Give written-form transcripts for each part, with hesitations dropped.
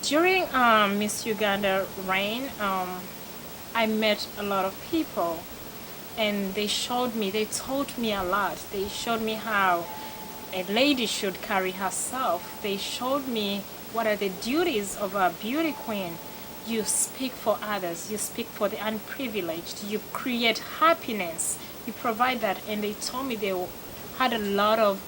During Miss Uganda reign, I met a lot of people, and they taught me a lot. They showed me how a lady should carry herself. They showed me what are the duties of a beauty queen. You speak for others, you speak for the unprivileged, you create happiness, you provide that. And they told me they had a lot of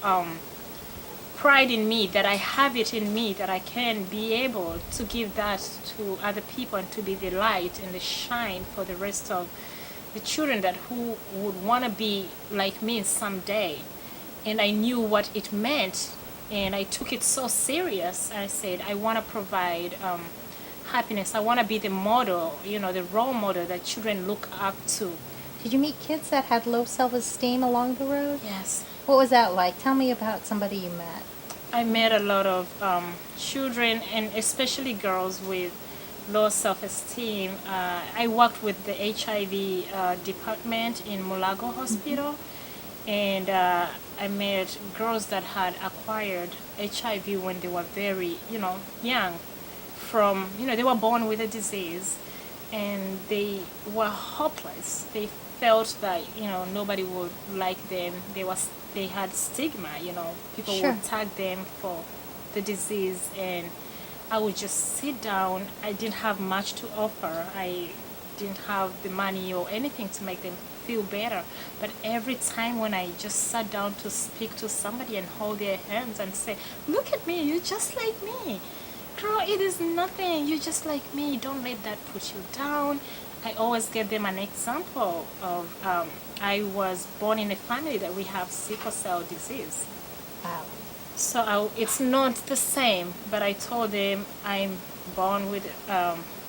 pride in me, that I have it in me, that I can be able to give that to other people and to be the light and the shine for the rest of the children that who would want to be like me someday. And I knew what it meant, and I took it so serious. I said, I want to provide happiness. I want to be the model, the role model that children look up to. Did you meet kids that had low self-esteem along the road? Yes. What was that like? Tell me about somebody you met. I met a lot of children, and especially girls with low self-esteem. I worked with the HIV department in Mulago Hospital, and I met girls that had acquired HIV when they were very, young. They were born with a disease, and they were hopeless. They felt that nobody would like them. They had stigma. People Sure. would tag them for the disease, and I would just sit down. I didn't have much to offer. I didn't have the money or anything to make them feel better. But every time when I just sat down to speak to somebody and hold their hands and say, "Look at me, you're just like me. Girl, it is nothing. You're just like me. Don't let that put you down." I always give them an example of I was born in a family that we have sickle cell disease. Wow. So it's not the same, but I told them I'm born with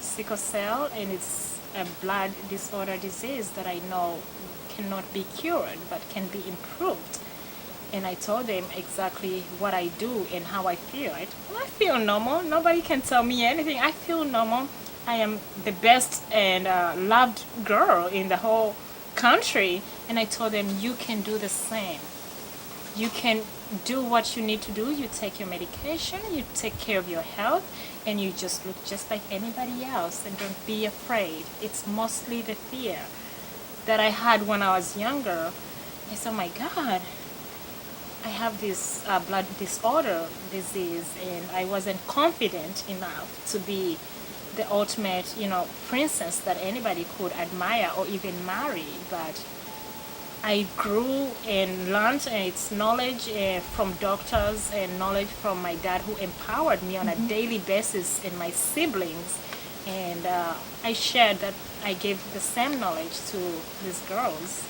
sickle cell, and it's a blood disorder disease that I know cannot be cured but can be improved. And I told them exactly what I do and how I feel. I feel normal. Nobody can tell me anything. I feel normal. I am the best and loved girl in the whole country. And I told them, you can do the same. You can do what you need to do. You take your medication, you take care of your health, and you just look just like anybody else, and don't be afraid. It's mostly the fear that I had when I was younger. I said, oh my God, I have this blood disorder disease, and I wasn't confident enough to be the ultimate, princess that anybody could admire or even marry. But I grew and learned its knowledge from doctors and knowledge from my dad, who empowered me on a daily basis, and my siblings. And I shared that. I gave the same knowledge to these girls.